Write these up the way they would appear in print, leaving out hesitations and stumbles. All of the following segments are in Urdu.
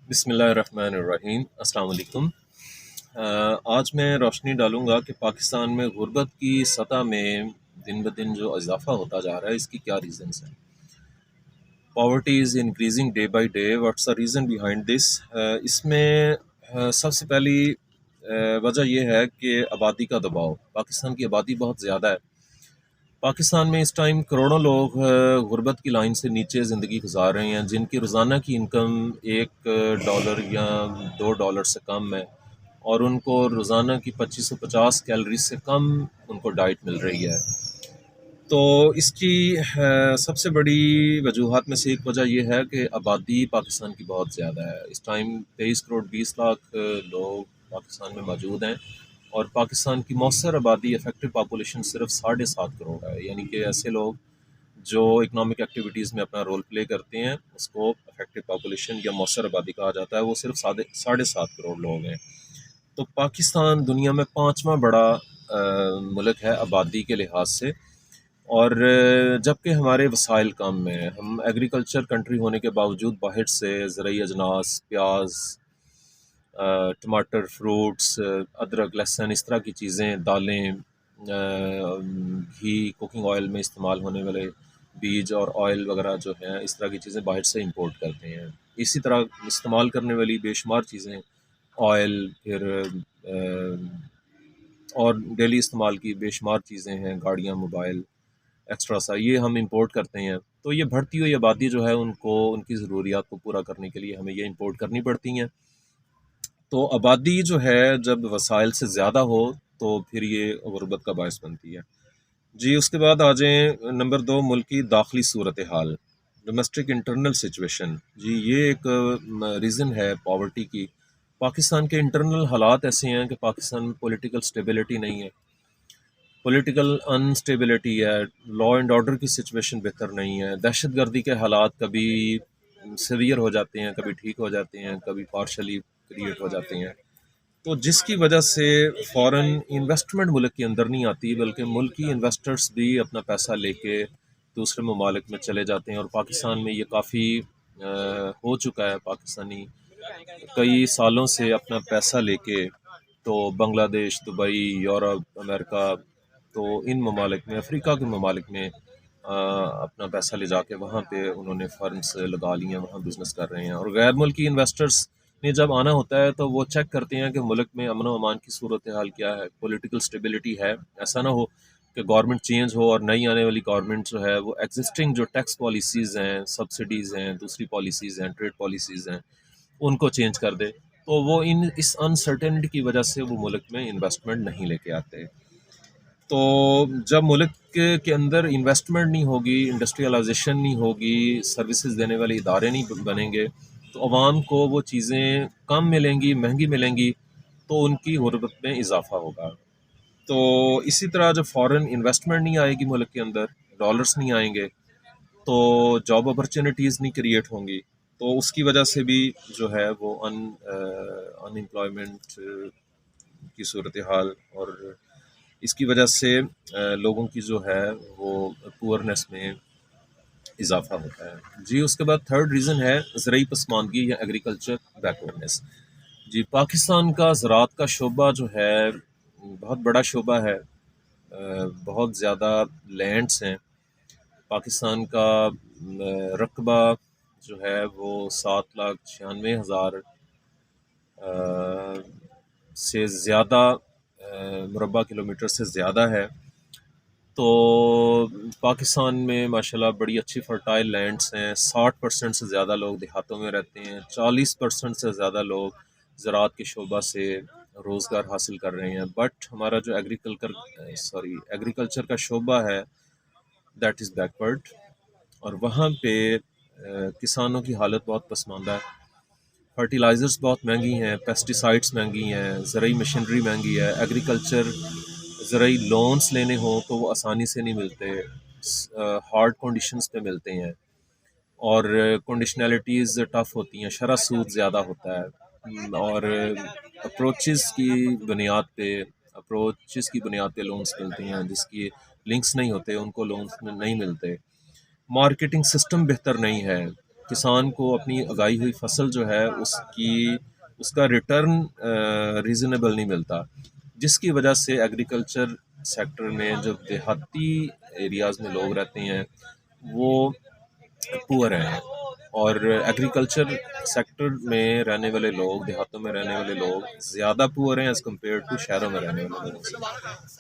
بسم اللہ الرحمن الرحیم، السلام علیکم۔ آج میں روشنی ڈالوں گا کہ پاکستان میں غربت کی سطح میں دن بدن جو اضافہ ہوتا جا رہا ہے، اس کی کیا ریزنس ہیں۔ Poverty is increasing day by day, what's the reason behind this. اس میں سب سے پہلی وجہ یہ ہے کہ آبادی کا دباؤ۔ پاکستان کی آبادی بہت زیادہ ہے۔ پاکستان میں اس ٹائم کروڑوں لوگ غربت کی لائن سے نیچے زندگی گزار رہے ہیں، جن کی روزانہ کی انکم $1 یا $2 سے کم ہے، اور ان کو روزانہ کی 2550 کیلریز سے کم ان کو ڈائٹ مل رہی ہے۔ تو اس کی سب سے بڑی وجوہات میں سے ایک وجہ یہ ہے کہ آبادی پاکستان کی بہت زیادہ ہے۔ اس ٹائم 23 کروڑ 20 لاکھ لوگ پاکستان میں موجود ہیں، اور پاکستان کی مؤثر آبادی افیکٹو پاپولیشن صرف 7.5 کروڑ ہے، یعنی کہ ایسے لوگ جو اکنامک ایکٹیویٹیز میں اپنا رول پلے کرتے ہیں، اس کو افیکٹو پاپولیشن یا مؤثر آبادی کہا جاتا ہے، وہ صرف 7.5 کروڑ لوگ ہیں۔ تو پاکستان دنیا میں 5واں بڑا ملک ہے آبادی کے لحاظ سے، اور جبکہ ہمارے وسائل کم ہیں، ہم ایگریکلچر کنٹری ہونے کے باوجود باہر سے زرعی اجناس، پیاز، ٹماٹر، فروٹس، ادرک، لہسن، اس طرح کی چیزیں، دالیں، گھی، کوکنگ آئل میں استعمال ہونے والے بیج اور آئل وغیرہ جو ہیں، اس طرح کی چیزیں باہر سے امپورٹ کرتے ہیں۔ اسی طرح استعمال کرنے والی بے شمار چیزیں، آئل، پھر اور ڈیلی استعمال کی بے شمار چیزیں ہیں، گاڑیاں، موبائل، ایکسٹرا سا، یہ ہم امپورٹ کرتے ہیں۔ تو یہ بڑھتی ہوئی آبادی جو ہے، ان کو ان کی ضروریات کو پورا کرنے کے لیے ہمیں یہ امپورٹ کرنی پڑتی ہیں۔ تو آبادی جو ہے جب وسائل سے زیادہ ہو تو پھر یہ غربت کا باعث بنتی ہے۔ جی، اس کے بعد آ جائیں نمبر 2، ملکی داخلی صورتحال، ڈومیسٹک انٹرنل سچویشن۔ جی، یہ ایک ریزن ہے پاورٹی کی۔ پاکستان کے انٹرنل حالات ایسے ہیں کہ پاکستان میں پولیٹیکل سٹیبلٹی نہیں ہے، پولیٹیکل انسٹیبلٹی ہے، لا اینڈ آرڈر کی سچویشن بہتر نہیں ہے، دہشت گردی کے حالات کبھی سیویئر ہو جاتے ہیں، کبھی ٹھیک ہو جاتے ہیں، کبھی پارشلی کریٹ ہو جاتے ہیں۔ تو جس کی وجہ سے فورن انویسٹمنٹ ملک کے اندر نہیں آتی، بلکہ ملکی انویسٹرز بھی اپنا پیسہ لے کے دوسرے ممالک میں چلے جاتے ہیں، اور پاکستان میں یہ کافی ہو چکا ہے۔ پاکستانی کئی سالوں سے اپنا پیسہ لے کے تو بنگلہ دیش، دبئی، یورپ، امریکہ، تو ان ممالک میں، افریقہ کے ممالک میں اپنا پیسہ لے جا کے وہاں پہ انہوں نے فرمز لگا لی ہیں، وہاں بزنس کر رہے ہیں۔ اور غیر ملکی انویسٹرز نے جب آنا ہوتا ہے تو وہ چیک کرتے ہیں کہ ملک میں امن و امان کی صورتحال کیا ہے، پولیٹیکل سٹیبلٹی ہے۔ ایسا نہ ہو کہ گورنمنٹ چینج ہو اور نئی آنے والی گورنمنٹ جو ہے وہ ایگزسٹنگ جو ٹیکس پالیسیز ہیں، سبسڈیز ہیں، دوسری پالیسیز ہیں، ٹریڈ پالیسیز ہیں، ان کو چینج کر دے۔ تو وہ اس انسرٹینٹی کی وجہ سے وہ ملک میں انویسٹمنٹ نہیں لے کے آتے۔ تو جب ملک کے اندر انویسٹمنٹ نہیں ہوگی، انڈسٹریلائزیشن نہیں ہوگی، سروسز دینے والے ادارے نہیں بنیں گے، تو عوام کو وہ چیزیں کم ملیں گی، مہنگی ملیں گی، تو ان کی غربت میں اضافہ ہوگا۔ تو اسی طرح جب فورن انویسٹمنٹ نہیں آئے گی ملک کے اندر، ڈالرز نہیں آئیں گے، تو جاب اپرچونیٹیز نہیں کریٹ ہوں گی، تو اس کی وجہ سے بھی جو ہے وہ ان امپلائمنٹ کی صورتحال، اور اس کی وجہ سے لوگوں کی جو ہے وہ پورنس میں اضافہ ہوتا ہے۔ جی، اس کے بعد تھرڈ ریزن ہے زرعی پسماندگی یا ایگریکلچر بیکورڈنس۔ جی، پاکستان کا زراعت کا شعبہ جو ہے بہت بڑا شعبہ ہے، بہت زیادہ لینڈز ہیں۔ پاکستان کا رقبہ جو ہے وہ 7,96,000 سے زیادہ مربع کلومیٹر سے زیادہ ہے۔ تو پاکستان میں ماشاءاللہ بڑی اچھی فرٹائل لینڈز ہیں، 60% سے زیادہ لوگ دیہاتوں میں رہتے ہیں، 40% سے زیادہ لوگ زراعت کے شعبہ سے روزگار حاصل کر رہے ہیں۔ بٹ ہمارا جو ایگریکلچر کا شعبہ ہے دیٹ از بیکورڈ، اور وہاں پہ کسانوں کی حالت بہت پسماندہ ہے۔ فرٹیلائزرز بہت مہنگی ہیں، پیسٹیسائڈز مہنگی ہیں، زرعی مشینری مہنگی ہے، ایگریکلچر زرعی لونز لینے ہوں تو وہ آسانی سے نہیں ملتے، ہارڈ کنڈیشنز پہ ملتے ہیں، اور کنڈیشنلٹیز ٹف ہوتی ہیں، شرح سود زیادہ ہوتا ہے، اور اپروچز کی بنیاد پہ لونز ملتے ہیں، جس کی لنکس نہیں ہوتے ان کو لونز نہیں ملتے۔ مارکیٹنگ سسٹم بہتر نہیں ہے، کسان کو اپنی اگائی ہوئی فصل جو ہے اس کا ریٹرن ریزنیبل نہیں ملتا، جس کی وجہ سے ایگریکلچر سیکٹر میں جو دیہاتی ایریاز میں لوگ رہتے ہیں وہ پور ہیں، اور ایگریکلچر سیکٹر میں رہنے والے لوگ، دیہاتوں میں رہنے والے لوگ زیادہ پور ہیں ایز کمپیئر ٹو شہروں میں رہنے والے لوگوں سے۔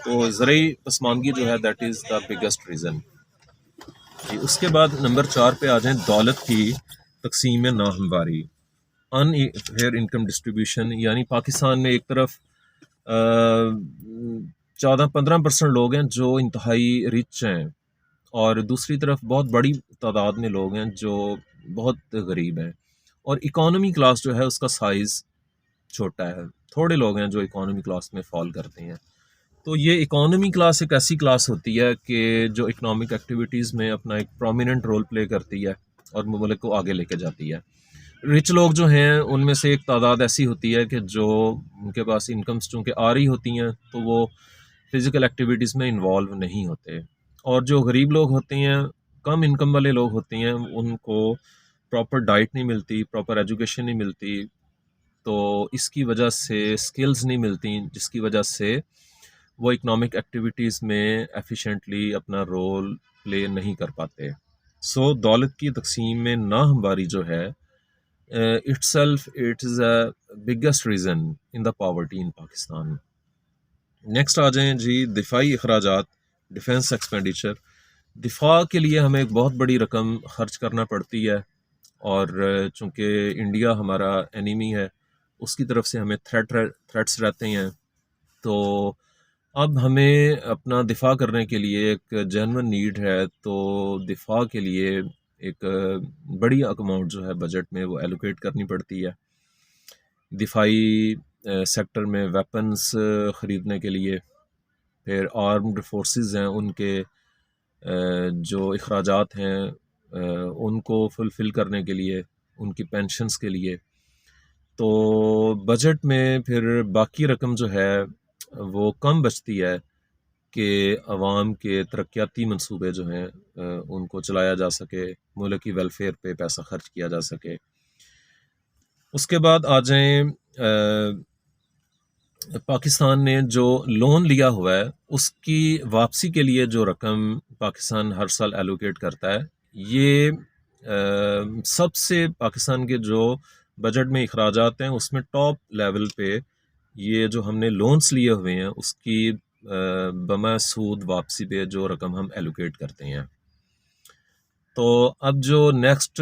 تو زرعی پسماندگی جو ہے that is the biggest reason. جی، اس کے بعد نمبر 4 پہ آ جائیں، دولت کی تقسیم میں ناہمواری، ان فیئر انکم ڈسٹریبیوشن، یعنی پاکستان میں ایک طرف 14-15% لوگ ہیں جو انتہائی رچ ہیں، اور دوسری طرف بہت بڑی تعداد میں لوگ ہیں جو بہت غریب ہیں، اور اکانومی کلاس جو ہے اس کا سائز چھوٹا ہے، تھوڑے لوگ ہیں جو اکانومی کلاس میں فال کرتے ہیں۔ تو یہ اکانومی کلاس ایک ایسی کلاس ہوتی ہے کہ جو اکنامک ایکٹیویٹیز میں اپنا ایک پرومیننٹ رول پلے کرتی ہے اور مملک کو آگے لے کے جاتی ہے۔ رچ لوگ جو ہیں ان میں سے ایک تعداد ایسی ہوتی ہے کہ جو ان کے پاس انکمز چونکہ آ رہی ہوتی ہیں تو وہ فزیکل ایکٹیویٹیز میں انوالو نہیں ہوتے، اور جو غریب لوگ ہوتے ہیں، کم انکم والے لوگ ہوتے ہیں، ان کو پراپر ڈائٹ نہیں ملتی، پراپر ایجوکیشن نہیں ملتی، تو اس کی وجہ سے سکلز نہیں ملتی، جس کی وجہ سے وہ اکنامک ایکٹیویٹیز میں ایفیشینٹلی اپنا رول پلے نہیں کر پاتے۔ سو دولت کی تقسیم میں ناہمواری جو ہے itself it is a biggest reason in the poverty in Pakistan. Next آ جائیں جی، دفاعی اخراجات، ڈیفینس ایکسپینڈیچر۔ دفاع کے لیے ہمیں ایک بہت بڑی رقم خرچ کرنا پڑتی ہے، اور چونکہ انڈیا ہمارا اینیمی ہے، اس کی طرف سے ہمیں تھریٹس رہتے ہیں، تو اب ہمیں اپنا دفاع کرنے کے لیے ایک جینون نیڈ ہے، تو دفاع کے لیے ایک بڑی اماؤنٹ جو ہے بجٹ میں وہ ایلوکیٹ کرنی پڑتی ہے دفاعی سیکٹر میں، ویپنز خریدنے کے لیے، پھر آرمڈ فورسز ہیں ان کے جو اخراجات ہیں ان کو فلفل کرنے کے لیے، ان کی پینشنز کے لیے، تو بجٹ میں پھر باقی رقم جو ہے وہ کم بچتی ہے کہ عوام کے ترقیاتی منصوبے جو ہیں ان کو چلایا جا سکے، ملک کی ویلفیئر پہ پیسہ خرچ کیا جا سکے۔ اس کے بعد آ جائیں پاکستان نے جو لون لیا ہوا ہے اس کی واپسی کے لیے جو رقم پاکستان ہر سال ایلوکیٹ کرتا ہے، یہ سب سے پاکستان کے جو بجٹ میں اخراجات ہیں اس میں ٹاپ لیول پہ یہ جو ہم نے لونز لیے ہوئے ہیں اس کی بما سود واپسی پہ جو رقم ہم ایلوکیٹ کرتے ہیں۔ تو اب جو نیکسٹ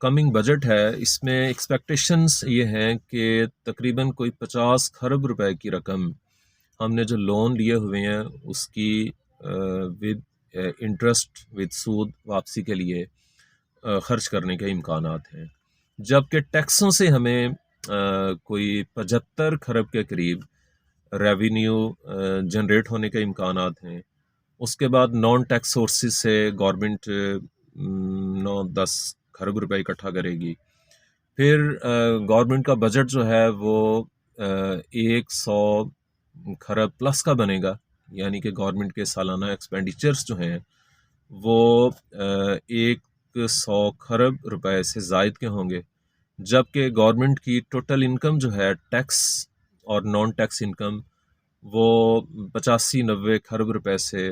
کمنگ بجٹ ہے اس میں ایکسپیکٹیشنز یہ ہیں کہ تقریباً کوئی 50 کھرب روپے کی رقم ہم نے جو لون لیے ہوئے ہیں اس کی ود انٹرسٹ ود سود واپسی کے لیے خرچ کرنے کے امکانات ہیں، جبکہ ٹیکسوں سے ہمیں کوئی 75 کھرب کے قریب ریونیو جنریٹ ہونے کے امکانات ہیں۔ اس کے بعد نان ٹیکس سورسز سے گورنمنٹ 9-10 کھرب روپے اکٹھا کرے گی، پھر گورنمنٹ کا بجٹ جو ہے وہ 100 کھرب پلس کا بنے گا، یعنی کہ گورنمنٹ کے سالانہ ایکسپینڈیچرز جو ہیں وہ 100 کھرب روپے سے زائد کے ہوں گے، جبکہ گورنمنٹ کی ٹوٹل انکم جو ہے ٹیکس اور نان ٹیکس انکم وہ 85-90 کھرب روپے سے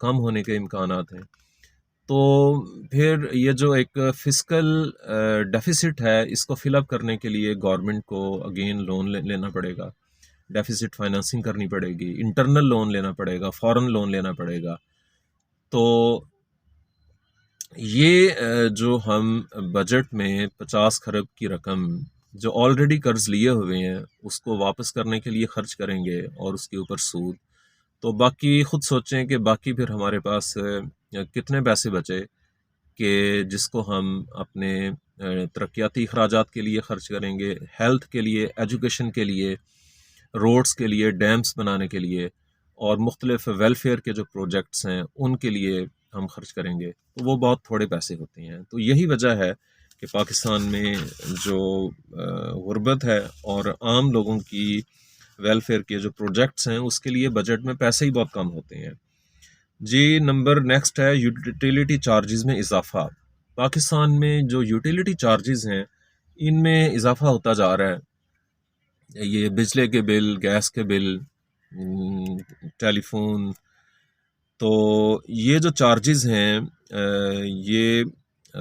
کم ہونے کے امکانات ہیں۔ تو پھر یہ جو ایک فسکل ڈیفیسٹ ہے اس کو فل اپ کرنے کے لیے گورنمنٹ کو اگین لون لینا پڑے گا، ڈیفیسٹ فائنانسنگ کرنی پڑے گی، انٹرنل لون لینا پڑے گا، فورن لون لینا پڑے گا۔ تو یہ جو ہم بجٹ میں 50 کھرب کی رقم جو آلریڈی قرض لیے ہوئے ہیں اس کو واپس کرنے کے لیے خرچ کریں گے اور اس کے اوپر سود، تو باقی خود سوچیں کہ باقی پھر ہمارے پاس کتنے پیسے بچے کہ جس کو ہم اپنے ترقیاتی اخراجات کے لیے خرچ کریں گے، ہیلتھ کے لیے، ایجوکیشن کے لیے، روڈز کے لیے، ڈیمز بنانے کے لیے، اور مختلف ویلفیئر کے جو پروجیکٹس ہیں ان کے لیے ہم خرچ کریں گے، تو وہ بہت تھوڑے پیسے ہوتے ہیں۔ تو یہی وجہ ہے کہ پاکستان میں جو غربت ہے اور عام لوگوں کی ویلفیئر کے جو پروجیکٹس ہیں اس کے لیے بجٹ میں پیسے ہی بہت کم ہوتے ہیں۔ جی، نمبر نیکسٹ ہے یوٹیلیٹی چارجز میں اضافہ۔ پاکستان میں جو یوٹیلیٹی چارجز ہیں ان میں اضافہ ہوتا جا رہا ہے. یہ بجلی کے بل، گیس کے بل، ٹیلی فون، تو یہ جو چارجز ہیں یہ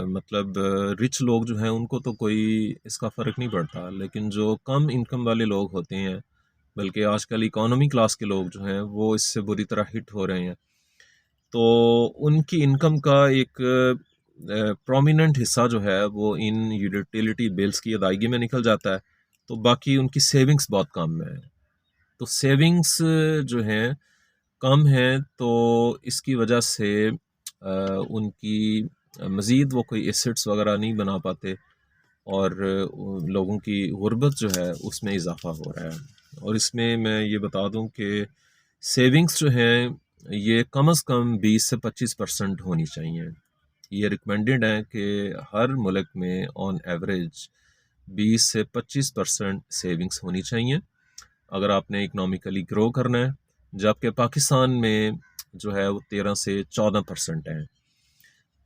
مطلب رچ لوگ جو ہیں ان کو تو کوئی اس کا فرق نہیں پڑتا، لیکن جو کم انکم والے لوگ ہوتے ہیں، بلکہ آج کل اکانومی کلاس کے لوگ جو ہیں وہ اس سے بری طرح ہٹ ہو رہے ہیں. تو ان کی انکم کا ایک پرومیننٹ حصہ جو ہے وہ ان یوٹیلیٹی بلز کی ادائیگی میں نکل جاتا ہے، تو باقی ان کی سیونگز بہت کم ہے. تو سیونگز جو ہیں کم ہیں، تو اس کی وجہ سے ان کی مزید وہ کوئی ایسٹس وغیرہ نہیں بنا پاتے، اور لوگوں کی غربت جو ہے اس میں اضافہ ہو رہا ہے. اور اس میں یہ بتا دوں کہ سیونگز جو ہیں یہ کم از کم 20 سے 25% ہونی چاہیے. یہ ریکمینڈڈ ہے کہ ہر ملک میں آن ایوریج 20 سے 25% سیونگز ہونی چاہیے اگر آپ نے اکنامکلی گرو کرنا ہے، جبکہ پاکستان میں جو ہے وہ 13 سے 14% ہیں.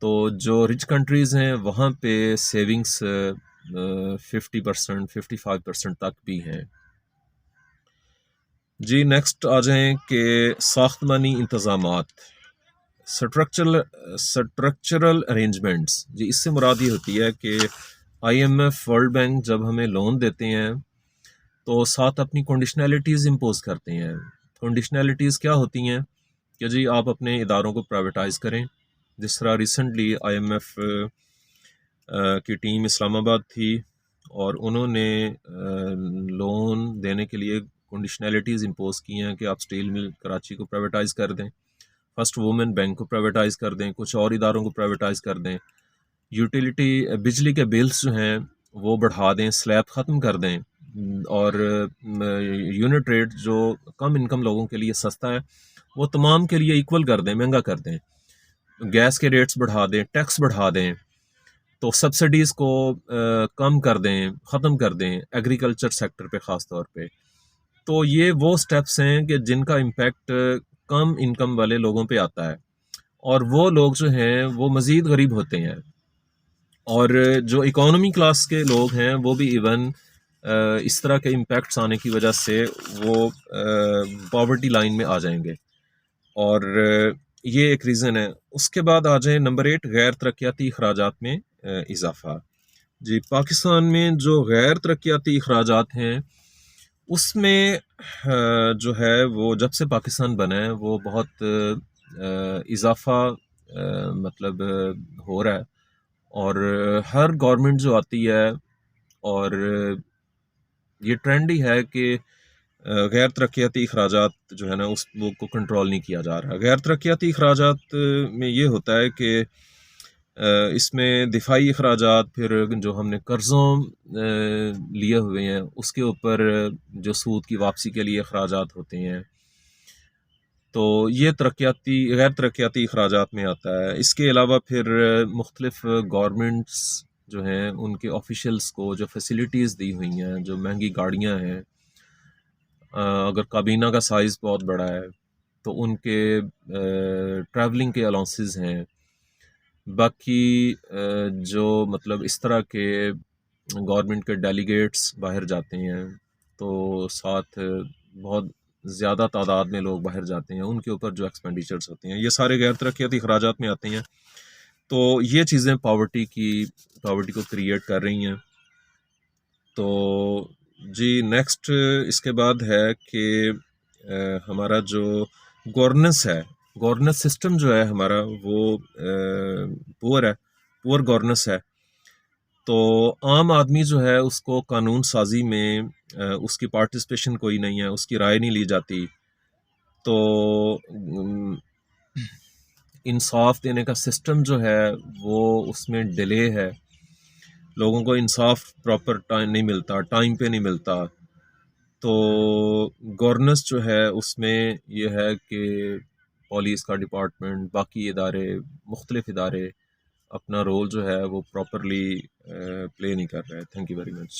تو جو رچ کنٹریز ہیں وہاں پہ سیونگز 50%، 55% تک بھی ہیں. جی نیکسٹ آ جائیں کہ ساختمانی انتظامات، سٹرکچرل ارینجمنٹس. جی اس سے مراد یہ ہوتی ہے کہ I M F, World Bank جب ہمیں لون دیتے ہیں تو ساتھ اپنی کنڈیشنلٹیز امپوز کرتے ہیں. کنڈیشنلٹیز کیا ہوتی ہیں کہ جی آپ اپنے اداروں کو پرائیویٹائز کریں. جس طرح ریسنٹلی آئی ایم ایف کی ٹیم اسلام آباد تھی اور انہوں نے لون دینے کے لیے کنڈیشنلٹیز امپوز کی ہیں کہ آپ اسٹیل مل کراچی کو پرائیویٹائز کر دیں، فرسٹ وومن بینک کو پرائیویٹائز کر دیں، کچھ اور اداروں کو پرائیویٹائز کر دیں، یوٹیلیٹی بجلی کے بلز جو ہیں وہ بڑھا دیں، سلیب ختم کر دیں، اور یونٹ ریٹ جو کم انکم لوگوں کے لیے سستا ہے وہ تمام کے لیے ایکول کر دیں، مہنگا کر دیں. گیس کے ریٹس بڑھا دیں، ٹیکس بڑھا دیں، تو سبسڈیز کو کم کر دیں، ختم کر دیں ایگریکلچر سیکٹر پہ خاص طور پہ. تو یہ وہ سٹیپس ہیں کہ جن کا امپیکٹ کم انکم والے لوگوں پہ آتا ہے، اور وہ لوگ جو ہیں وہ مزید غریب ہوتے ہیں، اور جو اکانومی کلاس کے لوگ ہیں وہ بھی ایون اس طرح کے امپیکٹس آنے کی وجہ سے وہ پاورٹی لائن میں آ جائیں گے، اور یہ ایک ریزن ہے. اس کے بعد آ جائیں نمبر 8، غیر ترقیاتی اخراجات میں اضافہ. جی پاکستان میں جو غیر ترقیاتی اخراجات ہیں اس میں جو ہے وہ جب سے پاکستان بنا ہے وہ بہت اضافہ مطلب ہو رہا ہے، اور ہر گورنمنٹ جو آتی ہے، اور یہ ٹرینڈ ہی ہے کہ غیر ترقیاتی اخراجات جو ہے نا اس وہ کو کنٹرول نہیں کیا جا رہا. غیر ترقیاتی اخراجات میں یہ ہوتا ہے کہ اس میں دفاعی اخراجات، پھر جو ہم نے قرضوں لیے ہوئے ہیں اس کے اوپر جو سود کی واپسی کے لیے اخراجات ہوتے ہیں، تو یہ غیر ترقیاتی اخراجات میں آتا ہے. اس کے علاوہ پھر مختلف گورنمنٹس جو ہیں ان کے آفیشلز کو جو فیسلٹیز دی ہوئی ہیں، جو مہنگی گاڑیاں ہیں، اگر کابینہ کا سائز بہت بڑا ہے تو ان کے ٹریولنگ کے الاؤنسز ہیں، باقی جو مطلب اس طرح کے گورنمنٹ کے ڈیلیگیٹس باہر جاتے ہیں تو ساتھ بہت زیادہ تعداد میں لوگ باہر جاتے ہیں، ان کے اوپر جو ایکسپینڈیچرز ہوتے ہیں یہ سارے غیر ترقیاتی اخراجات میں آتے ہیں. تو یہ چیزیں پاورٹی کو کریٹ کر رہی ہیں. تو جی نیکسٹ اس کے بعد ہے کہ ہمارا جو گورننس سسٹم جو ہے ہمارا وہ پور گورننس ہے. تو عام آدمی جو ہے اس کو قانون سازی میں اس کی پارٹیسپیشن کوئی نہیں ہے، اس کی رائے نہیں لی جاتی، تو انصاف دینے کا سسٹم جو ہے وہ اس میں ڈیلے ہے، لوگوں کو انصاف پراپر ٹائم نہیں ملتا، ٹائم پہ نہیں ملتا. تو گورننس جو ہے اس میں یہ ہے کہ پولیس کا ڈپارٹمنٹ، باقی مختلف ادارے اپنا رول جو ہے وہ پراپرلی پلے نہیں کر رہے. Thank you very much.